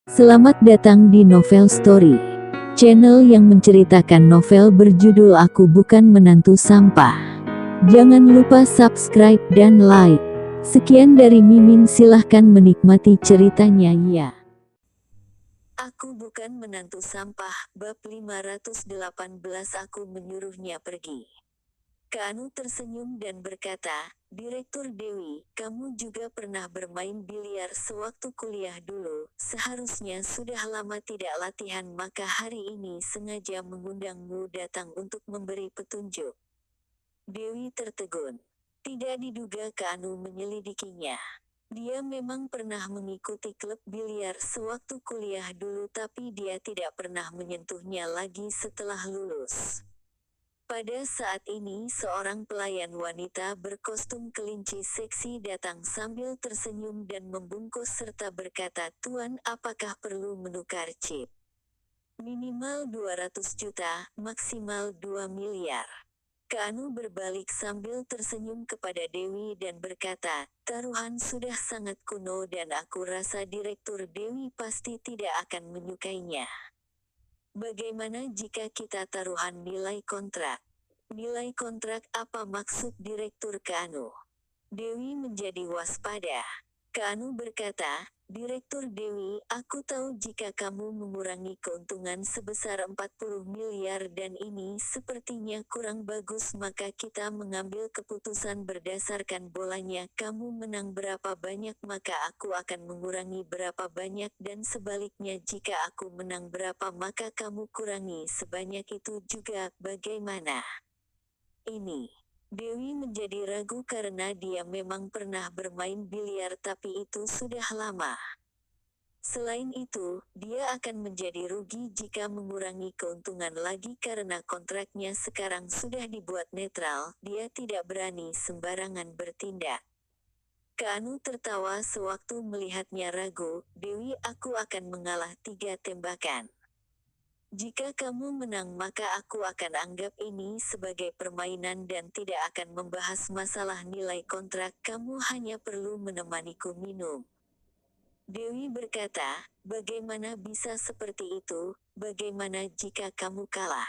Selamat datang di Novel Story, channel yang menceritakan novel berjudul Aku Bukan Menantu Sampah. Jangan lupa subscribe dan like. Sekian dari Mimin, silahkan menikmati ceritanya ya. Aku Bukan Menantu Sampah, bab 518. Aku menyuruhnya pergi. Kaanu tersenyum dan berkata, "Direktur Dewi, kamu juga pernah bermain biliar sewaktu kuliah dulu, seharusnya sudah lama tidak latihan, maka hari ini sengaja mengundangmu datang untuk memberi petunjuk." Dewi tertegun. Tidak diduga Kaanu menyelidikinya. Dia memang pernah mengikuti klub biliar sewaktu kuliah dulu, tapi dia tidak pernah menyentuhnya lagi setelah lulus. Pada saat ini seorang pelayan wanita berkostum kelinci seksi datang sambil tersenyum dan membungkus serta berkata, "Tuan, apakah perlu menukar chip? Minimal 200 juta, maksimal 2 miliar." Kaanu berbalik sambil tersenyum kepada Dewi dan berkata, "Taruhan sudah sangat kuno dan aku rasa Direktur Dewi pasti tidak akan menyukainya. Bagaimana jika kita taruhan nilai kontrak?" "Nilai kontrak apa maksud Direktur Kaanu?" Dewi menjadi waspada. Kaanu berkata, "Direktur Dewi, aku tahu jika kamu mengurangi keuntungan sebesar 40 miliar dan ini sepertinya kurang bagus, maka kita mengambil keputusan berdasarkan bolanya. Kamu menang berapa banyak maka aku akan mengurangi berapa banyak, dan sebaliknya jika aku menang berapa maka kamu kurangi sebanyak itu juga. Bagaimana?" Ini. Dewi menjadi ragu karena dia memang pernah bermain biliar, tapi itu sudah lama. Selain itu, dia akan menjadi rugi jika mengurangi keuntungan lagi karena kontraknya sekarang sudah dibuat netral. Dia tidak berani sembarangan bertindak. Kaanu tertawa sewaktu melihatnya ragu. "Dewi, aku akan mengalah 3 tembakan. Jika kamu menang maka aku akan anggap ini sebagai permainan dan tidak akan membahas masalah nilai kontrak. Kamu hanya perlu menemaniku minum." Dewi berkata, "Bagaimana bisa seperti itu? Bagaimana jika kamu kalah?"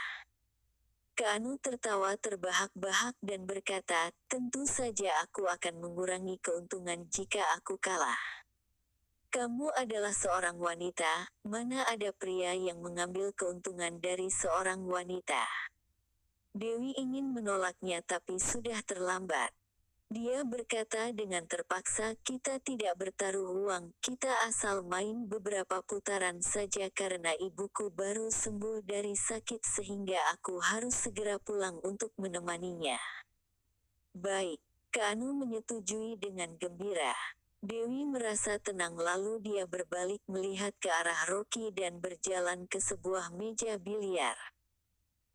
Kaanu tertawa terbahak-bahak dan berkata, "Tentu saja aku akan mengurangi keuntungan jika aku kalah. Kamu adalah seorang wanita, mana ada pria yang mengambil keuntungan dari seorang wanita?" Dewi ingin menolaknya tapi sudah terlambat. Dia berkata dengan terpaksa, "Kita tidak bertaruh uang, kita asal main beberapa putaran saja karena ibuku baru sembuh dari sakit sehingga aku harus segera pulang untuk menemaninya." "Baik." Kaanu menyetujui dengan gembira. Dewi merasa tenang lalu dia berbalik melihat ke arah Rocky dan berjalan ke sebuah meja biliar.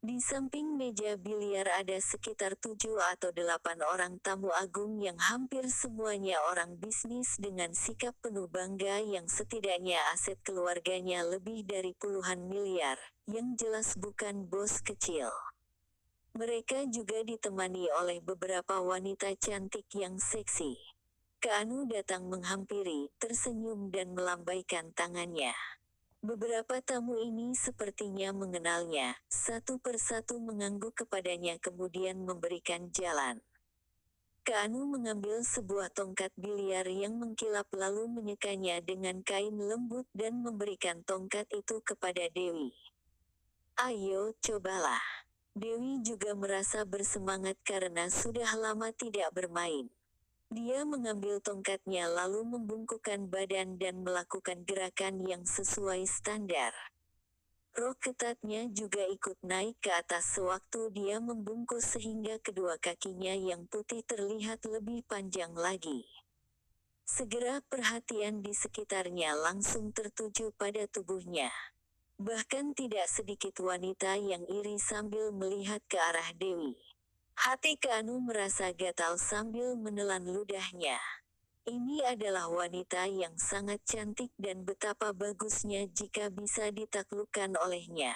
Di samping meja biliar ada sekitar 7 atau 8 orang tamu agung yang hampir semuanya orang bisnis dengan sikap penuh bangga yang setidaknya aset keluarganya lebih dari puluhan miliar, yang jelas bukan bos kecil. Mereka juga ditemani oleh beberapa wanita cantik yang seksi. Kaanu datang menghampiri, tersenyum dan melambaikan tangannya. Beberapa tamu ini sepertinya mengenalnya, satu persatu mengangguk kepadanya kemudian memberikan jalan. Kaanu mengambil sebuah tongkat biliar yang mengkilap lalu menyekanya dengan kain lembut dan memberikan tongkat itu kepada Dewi. "Ayo, cobalah." Dewi juga merasa bersemangat karena sudah lama tidak bermain. Dia mengambil tongkatnya lalu membungkukkan badan dan melakukan gerakan yang sesuai standar. Rok ketatnya juga ikut naik ke atas sewaktu dia membungkus sehingga kedua kakinya yang putih terlihat lebih panjang lagi. Segera perhatian di sekitarnya langsung tertuju pada tubuhnya. Bahkan tidak sedikit wanita yang iri sambil melihat ke arah Dewi. Hati Kaanu merasa gatal sambil menelan ludahnya. Ini adalah wanita yang sangat cantik dan betapa bagusnya jika bisa ditaklukkan olehnya.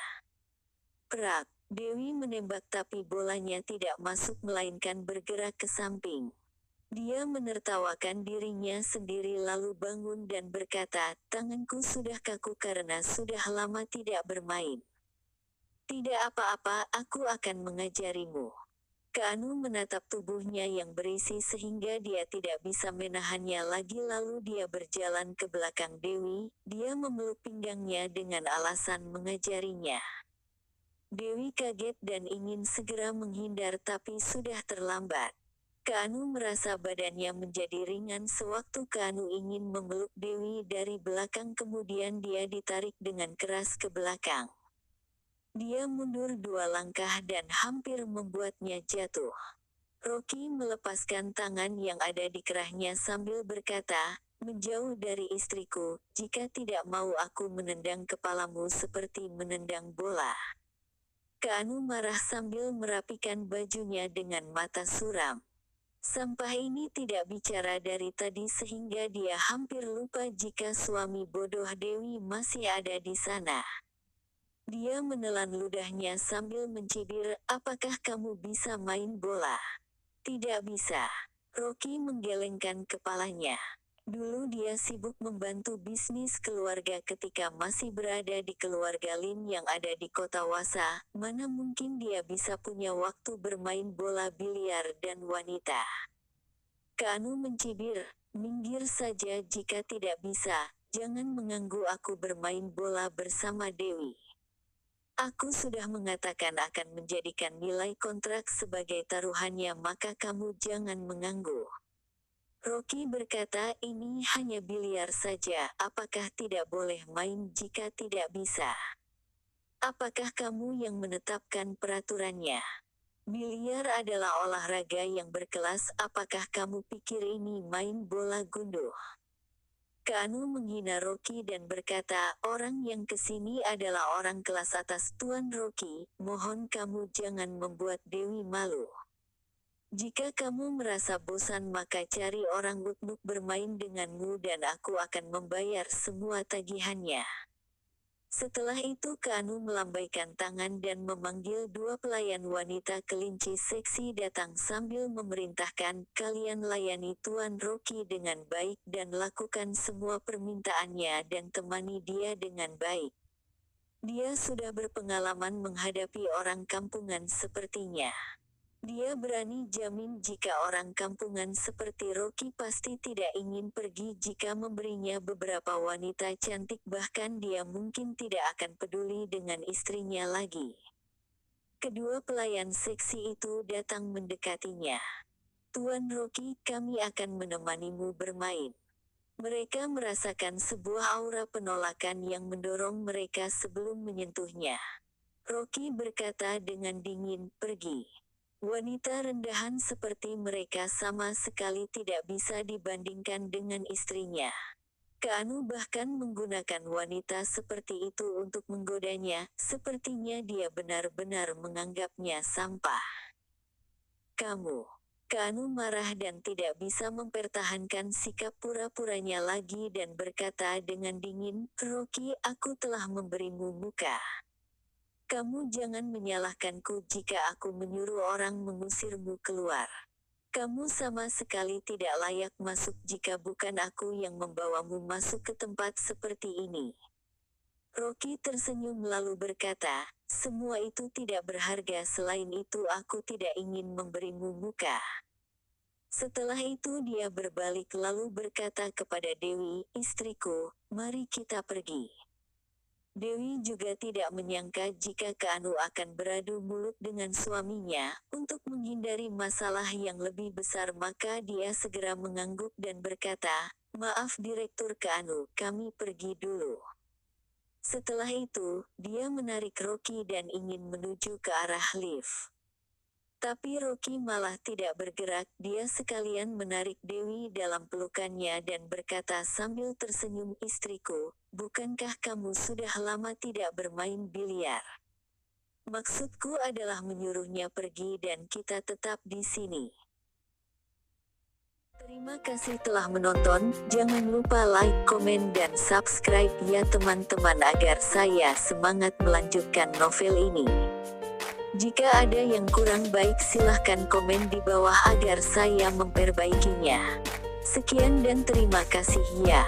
Prak! Dewi menembak tapi bolanya tidak masuk melainkan bergerak ke samping. Dia menertawakan dirinya sendiri lalu bangun dan berkata, tanganku sudah kaku karena sudah lama tidak bermain. Tidak apa-apa, aku akan mengajarimu. Keanu menatap tubuhnya yang berisi sehingga dia tidak bisa menahannya lagi lalu dia berjalan ke belakang Dewi, dia memeluk pinggangnya dengan alasan mengajarinya. Dewi kaget dan ingin segera menghindar tapi sudah terlambat. Keanu merasa badannya menjadi ringan sewaktu Keanu ingin memeluk Dewi dari belakang kemudian dia ditarik dengan keras ke belakang. Dia mundur 2 langkah dan hampir membuatnya jatuh. Rocky melepaskan tangan yang ada di kerahnya sambil berkata, menjauh dari istriku, jika tidak mau aku menendang kepalamu seperti menendang bola. Keanu marah sambil merapikan bajunya dengan mata suram. Sampah ini tidak bicara dari tadi sehingga dia hampir lupa jika suami bodoh Dewi masih ada di sana. Dia menelan ludahnya sambil mencibir, apakah kamu bisa main bola? Tidak bisa. Rocky menggelengkan kepalanya. Dulu dia sibuk membantu bisnis keluarga ketika masih berada di keluarga Lin yang ada di kota Wasa, mana mungkin dia bisa punya waktu bermain bola biliar dan wanita. Keanu mencibir, minggir saja jika tidak bisa, jangan mengganggu aku bermain bola bersama Dewi. Aku sudah mengatakan akan menjadikan nilai kontrak sebagai taruhannya maka kamu jangan mengganggu. Rocky berkata ini hanya biliar saja, apakah tidak boleh main jika tidak bisa? Apakah kamu yang menetapkan peraturannya? Biliar adalah olahraga yang berkelas, apakah kamu pikir ini main bola gunduh? Keanu menghina Rocky dan berkata, orang yang kesini adalah orang kelas atas Tuan Rocky, mohon kamu jangan membuat Dewi malu. Jika kamu merasa bosan maka cari orang nuknuk bermain denganmu dan aku akan membayar semua tagihannya. Setelah itu Keanu melambaikan tangan dan memanggil 2 pelayan wanita kelinci seksi datang sambil memerintahkan, kalian layani Tuan Rocky dengan baik dan lakukan semua permintaannya dan temani dia dengan baik. Dia sudah berpengalaman menghadapi orang kampungan sepertinya. Dia berani jamin jika orang kampungan seperti Rocky pasti tidak ingin pergi jika memberinya beberapa wanita cantik bahkan dia mungkin tidak akan peduli dengan istrinya lagi. Kedua pelayan seksi itu datang mendekatinya. Tuan Rocky, kami akan menemanimu bermain. Mereka merasakan sebuah aura penolakan yang mendorong mereka sebelum menyentuhnya. Rocky berkata dengan dingin, pergi. Wanita rendahan seperti mereka sama sekali tidak bisa dibandingkan dengan istrinya. Keanu bahkan menggunakan wanita seperti itu untuk menggodanya, sepertinya dia benar-benar menganggapnya sampah. Kamu. Keanu marah dan tidak bisa mempertahankan sikap pura-puranya lagi dan berkata dengan dingin, Rocky, aku telah memberimu muka. Kamu jangan menyalahkanku jika aku menyuruh orang mengusirmu keluar. Kamu sama sekali tidak layak masuk jika bukan aku yang membawamu masuk ke tempat seperti ini. Rocky tersenyum lalu berkata, semua itu tidak berharga selain itu aku tidak ingin memberimu muka. Setelah itu dia berbalik lalu berkata kepada Dewi, istriku, mari kita pergi. Dewi juga tidak menyangka jika Keanu akan beradu mulut dengan suaminya, untuk menghindari masalah yang lebih besar maka dia segera mengangguk dan berkata, maaf Direktur Keanu, kami pergi dulu. Setelah itu, dia menarik Rocky dan ingin menuju ke arah lift. Tapi Rocky malah tidak bergerak, dia sekalian menarik Dewi dalam pelukannya dan berkata sambil tersenyum istriku, bukankah kamu sudah lama tidak bermain biliar? Maksudku adalah menyuruhnya pergi dan kita tetap di sini. Terima kasih telah menonton, jangan lupa like, komen dan subscribe ya teman-teman agar saya semangat melanjutkan novel ini. Jika ada yang kurang baik silahkan komen di bawah agar saya memperbaikinya. Sekian dan terima kasih ya.